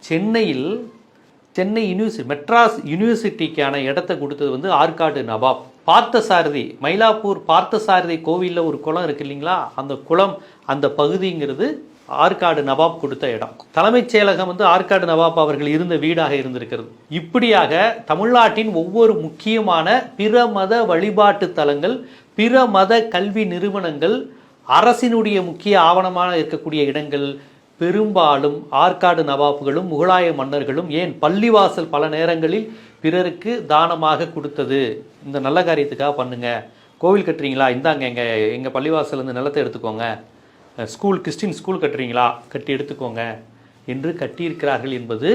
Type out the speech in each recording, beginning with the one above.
சென்னையில் சென்னை யூனிவர்சிட்டி மெட்ராஸ் யூனிவர்சிட்டிக்கான இடத்த கொடுத்தது வந்து ஆற்காடு நவாப். பார்த்தசாரதி மயிலாப்பூர் பார்த்தசாரதி கோவிலில் ஒரு குளம் இருக்கு இல்லைங்களா, அந்த குளம் அந்த பகுதிங்கிறது ஆற்காடு நவாப் கொடுத்த இடம். தலைமைச் செயலகம் வந்து ஆற்காடு நவாப் அவர்கள் இருந்த வீடாக இருந்திருக்கிறது. இப்படியாக தமிழ்நாட்டின் ஒவ்வொரு முக்கியமான பிற மத வழிபாட்டு தலங்கள், பிற மத கல்வி நிறுவனங்கள், அரசினுடைய முக்கிய ஆவணமாக இருக்கக்கூடிய இடங்கள் பெரும்பாலும் ஆற்காடு நவாப்புகளும் முகலாய மன்னர்களும், ஏன் பள்ளிவாசல் பல நேரங்களில் பிறருக்கு தானமாக கொடுத்தது. இந்த நல்ல காரியத்துக்காக பண்ணுங்க, கோவில் கட்டுறீங்களா, இந்தாங்க எங்கள் பள்ளிவாசல் இந்த நிலத்தை எடுத்துக்கோங்க, ஸ்கூல் கிறிஸ்டின் ஸ்கூல் கட்டுறீங்களா கட்டி எடுத்துக்கோங்க என்று கட்டியிருக்கிறார்கள் என்பது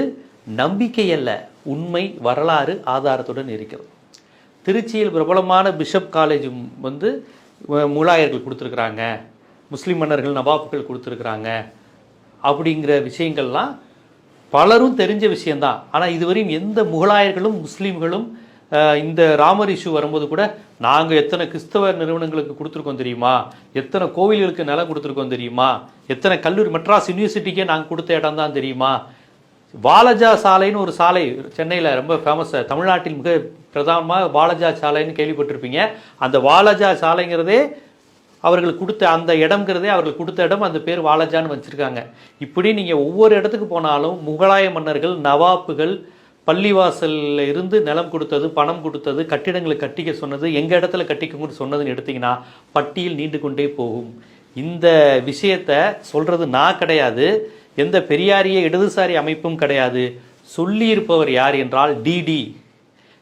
நம்பிக்கை அல்ல, உண்மை வரலாறு ஆதாரத்துடன் இருக்கிறது. திருச்சியில் பிரபலமான பிஷப் காலேஜ் வந்து முகலாயர்கள் கொடுத்துருக்குறாங்க, முஸ்லீம் மன்னர்கள் நவாப்புகள் கொடுத்துருக்குறாங்க அப்படிங்கிற விஷயங்கள்லாம் பலரும் தெரிஞ்ச விஷயந்தான். ஆனால் இதுவரையும் எந்த முகலாயர்களும் முஸ்லீம்களும் இந்த ராமர் இஷ்யூ வரும்போது கூட நாங்கள் எத்தனை கிறிஸ்தவ நிறுவனங்களுக்கு கொடுத்துருக்கோம் தெரியுமா, எத்தனை கோவில்களுக்கு நிலம் கொடுத்துருக்கோம் தெரியுமா, எத்தனை கல்லூரி மெட்ராஸ் யூனிவர்சிட்டிக்கே நாங்கள் கொடுத்த இடம் தான் தெரியுமா. வாலஜா சாலைன்னு ஒரு சாலை சென்னையில் ரொம்ப ஃபேமஸ், தமிழ்நாட்டில் மிக பிரதானமாக வாலஜா சாலைன்னு கேள்விப்பட்டிருப்பீங்க. அந்த வாலஜா சாலைங்கிறதே அவர்கள் கொடுத்த அந்த இடம்ங்கிறதே அவர்கள் கொடுத்த இடம், அந்த பேர் வாலஜான்னு வச்சுருக்காங்க. இப்படி நீங்கள் ஒவ்வொரு இடத்துக்கு போனாலும் முகலாய மன்னர்கள் நவாப்புகள் பள்ளிவாசலில் இருந்து நிலம் கொடுத்தது, பணம் கொடுத்தது, கட்டிடங்களை கட்டிக்க சொன்னது, எங்கள் இடத்துல கட்டிக்க சொன்னதுன்னு எடுத்திங்கன்னா பட்டியல் நீண்டு கொண்டே போகும். இந்த விஷயத்தை சொல்கிறது நான் கிடையாது, எந்த பெரியாரிய இடதுசாரி அமைப்பும் கிடையாது. சொல்லியிருப்பவர் யார் என்றால்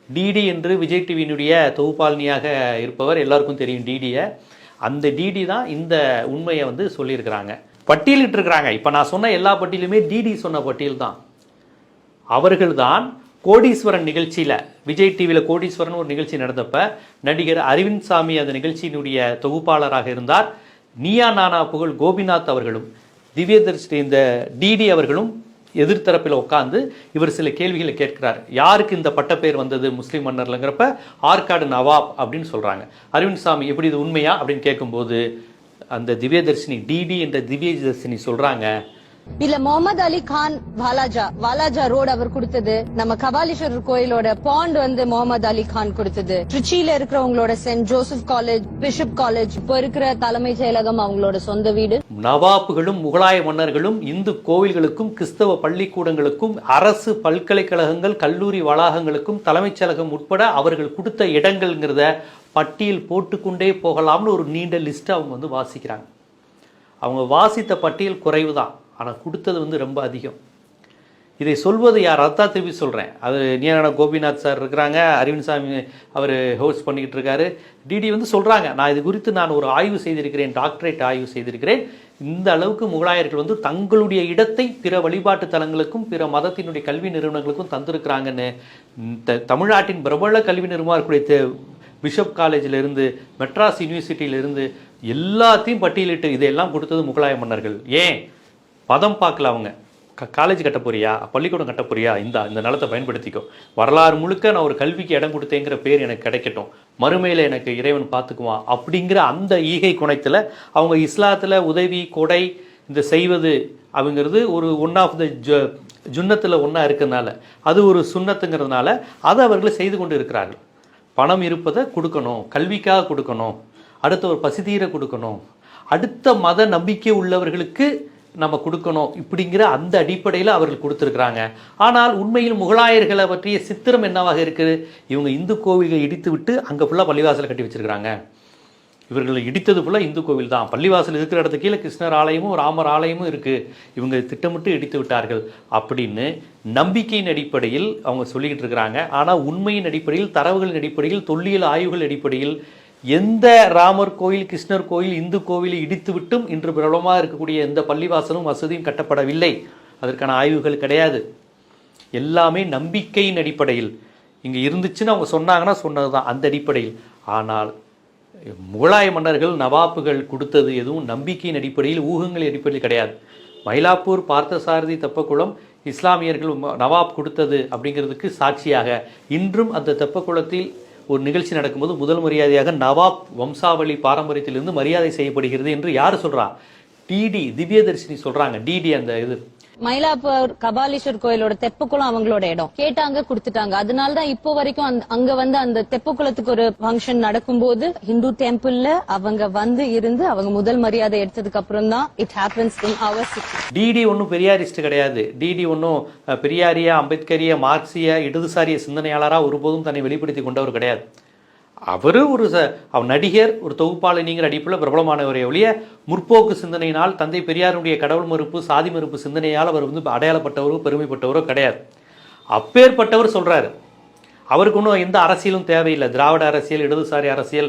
டிடி என்று விஜய் டிவியினுடைய தொகுப்பாளினியாக இருப்பவர், எல்லாருக்கும் தெரியும் டிடியை. அந்த டிடி தான் இந்த உண்மையை வந்து சொல்லியிருக்கிறாங்க, பட்டியலிட்டு இருக்கிறாங்க. இப்போ நான் சொன்ன எல்லா பட்டியலுமே டிடி சொன்ன பட்டியல் தான். அவர்கள்தான் கோடீஸ்வரன் நிகழ்ச்சியில், விஜய் டிவியில் கோடீஸ்வரன் ஒரு நிகழ்ச்சி நடந்தப்ப நடிகர் அரவிந்த் சாமி அந்த நிகழ்ச்சியினுடைய தொகுப்பாளராக இருந்தார். நீயா நானா புகழ் கோபிநாத் அவர்களும் திவ்யதர்ஷினி இந்த டிடி அவர்களும் எதிர்த்தரப்பில் உட்காந்து இவர் சில கேள்விகளை கேட்கிறார். யாருக்கு இந்த பட்டப்பேர் வந்தது முஸ்லீம் மன்னர்லங்கிறப்ப ஆற்காடு நவாப் அப்படின்னு சொல்கிறாங்க. அரவிந்த் சாமி எப்படி இது உண்மையா அப்படின்னு கேட்கும்போது அந்த திவ்யதர்ஷினி டிடி என்ற திவ்யதர்ஷினி சொல்கிறாங்க, இல்ல முகமது அலி கான் வாலாஜா ரோடு அவர் கொடுத்தது, நம்ம கபாலீஸ்வரர் கோயிலோட பாண்ட் வந்து முகமது அலி கான் கொடுத்தது, திருச்சியில இருக்கிறவங்களோட saint Joseph college, bishop college, இப்ப இருக்கிற தலைமைச் செயலகம் அவங்களோட சொந்த வீடு. நவாப்புகளும் முகலாய மன்னர்களும் இந்து கோவில்களுக்கும் கிறிஸ்தவ பள்ளிக்கூடங்களுக்கும் அரசு பல்கலைக்கழகங்கள் கல்லூரி வளாகங்களுக்கும் தலைமைச் செயலகம் உட்பட அவர்கள் கொடுத்த இடங்கள்ங்கிறத பட்டியல் போட்டுக்கொண்டே போகலாம்னு ஒரு நீண்ட லிஸ்ட் அவங்க வந்து வாசிக்கிறாங்க. அவங்க வாசித்த பட்டியல் குறைவு தான், ஆனால் கொடுத்தது வந்து ரொம்ப அதிகம். இதை சொல்வது யார், அதான் திருப்பி சொல்கிறேன். அது நீயான கோபிநாத் சார் இருக்கிறாங்க, அரவிந்த் சாமி அவர் ஹோஸ்ட் பண்ணிக்கிட்டு இருக்காரு, டிடி வந்து சொல்கிறாங்க, நான் இது குறித்து நான் ஒரு ஆய்வு செய்திருக்கிறேன், டாக்டரேட் ஆய்வு செய்திருக்கிறேன். இந்த அளவுக்கு முகலாயர்கள் வந்து தங்களுடைய இடத்தை பிற வழிபாட்டு தலங்களுக்கும் பிற மதத்தினுடைய கல்வி நிறுவனங்களுக்கும் தந்திருக்கிறாங்கன்னு தமிழ்நாட்டின் பிரபல கல்வி நிறுவனம் இருக்கக்கூடிய பிஷப் காலேஜிலிருந்து மெட்ராஸ் யூனிவர்சிட்டியிலிருந்து எல்லாத்தையும் பட்டியலிட்டு இதையெல்லாம் கொடுத்தது முகலாய மன்னர்கள். ஏன் பதம் பார்க்கல அவங்க, காலேஜ் கட்ட போறியா, பள்ளிக்கூடம் கட்ட போறியா, இந்த நிலத்தை பயன்படுத்திக்கோ, வரலாறு முழுக்க நான் ஒரு கல்விக்கு இடம் கொடுத்தேங்கிற பேர் எனக்கு கிடைக்கட்டும், மறுமையில் எனக்கு இறைவன் பார்த்துக்குவான் அப்படிங்கிற அந்த ஈகை குணைத்தில் அவங்க இஸ்லாத்தில் உதவி கொடை இந்த செய்வது அப்படிங்கிறது ஒரு ஒன் ஆஃப் த ஜுன்னத்தில் ஒன்றா இருக்கிறதுனால, அது ஒரு சுன்னத்துங்கிறதுனால அதை அவர்கள் செய்து கொண்டு இருக்கிறார்கள். பணம் இருப்பதை கொடுக்கணும், கல்விக்காக கொடுக்கணும், அடுத்த ஒரு பசிதீர கொடுக்கணும், அடுத்த மத நம்பிக்கை உள்ளவர்களுக்கு நம்ம கொடுக்கணும், இப்படிங்கிற அந்த அடிப்படையில் அவர்கள் கொடுத்துருக்குறாங்க. ஆனால் உண்மையில் முகலாயர்களை பற்றிய சித்திரம் என்னவாக இருக்குது, இவங்க இந்து கோவில்களை இடித்து விட்டு அங்கே ஃபுல்லாக பள்ளிவாசலை கட்டி வச்சுருக்கிறாங்க. இவர்கள் இடித்தது ஃபுல்லாக இந்து கோவில் தான், பள்ளிவாசல் இருக்கிற இடத்துக்கு கீழே கிருஷ்ணர் ஆலயமும் ராமர் ஆலயமும் இருக்குது, இவங்க திட்டமிட்டு இடித்து விட்டார்கள் அப்படின்னு நம்பிக்கையின் அடிப்படையில் அவங்க சொல்லிக்கிட்டு இருக்கிறாங்க. ஆனால் உண்மையின் அடிப்படையில், தரவுகளின் அடிப்படையில், தொல்லியல் ஆய்வுகள் அடிப்படையில் எந்த ராமர் கோயில், கிருஷ்ணர் கோயில், இந்து கோவிலை இடித்து விட்டும் இன்று பிரபலமாக இருக்கக்கூடிய எந்த பள்ளிவாசலும் வசதியும் கட்டப்படவில்லை. அதற்கான ஆய்வுகள் கிடையாது. எல்லாமே நம்பிக்கையின் அடிப்படையில் இங்கே இருந்துச்சுன்னு அவங்க சொன்னாங்கன்னா சொன்னது தான், அந்த அடிப்படையில். ஆனால் முகலாய மன்னர்கள் நவாப்புகள் கொடுத்தது எதுவும் நம்பிக்கையின் அடிப்படையில், ஊகங்களின் அடிப்படையில் கிடையாது. மயிலாப்பூர் பார்த்தசாரதி தெப்பக்குளம் இஸ்லாமியர்கள் நவாப் கொடுத்தது அப்படிங்கிறதுக்கு சாட்சியாக இன்றும் அந்த தெப்பக்குளத்தில் ஒரு நிகழ்ச்சி நடக்கும்போது முதல் மரியாதையாக நவாப் வம்சாவளி பாரம்பரியத்திலிருந்து மரியாதை செய்யப்படுகிறது என்று யார் சொல்கிறா, டிடி திவ்யதர்ஷினி சொல்கிறாங்க. டிடி அந்த இது மயிலாப்பூர் கபாலீஸ்வர் கோயிலோட தெப்பக்குளம் அவங்களோட இடம் கேட்டாங்க, கொடுத்துட்டாங்க. அதனாலதான் இப்போ வரைக்கும் அங்க வந்து அந்த தெப்பக்குளத்துக்கு ஒரு ஃபங்க்ஷன் நடக்கும்போது ஹிந்து டெம்பிள்ல அவங்க வந்து இருந்து அவங்க முதல் மரியாதை எடுத்ததுக்கு அப்புறம் தான் it happens in our city. DD ஒன்றும் பெரியாரிஸ்ட் கிடையாது. டிடி ஒன்றும் பெரியாரிய, அம்பேத்கரிய, மார்க்சிய, இடதுசாரிய சிந்தனையாளராக ஒருபோதும் தன்னை வெளிப்படுத்தி கொண்டவர் கிடையாது. அவர் அவர் நடிகர், ஒரு தொகுப்பாளினிங்கிற அடிப்பில் பிரபலமானவரை ஒழிய முற்போக்கு சிந்தனையினால், தந்தை பெரியாருடைய கடவுள் மறுப்பு, சாதி மறுப்பு சிந்தனையால் அவர் வந்து அடையாளப்பட்டவரோ பெருமைப்பட்டவரோ கிடையாது. அப்பேற்பட்டவர் சொல்றாரு, அவருக்கு ஒன்றும் எந்த அரசியலும் தேவையில்லை. திராவிட அரசியல், இடதுசாரி அரசியல்,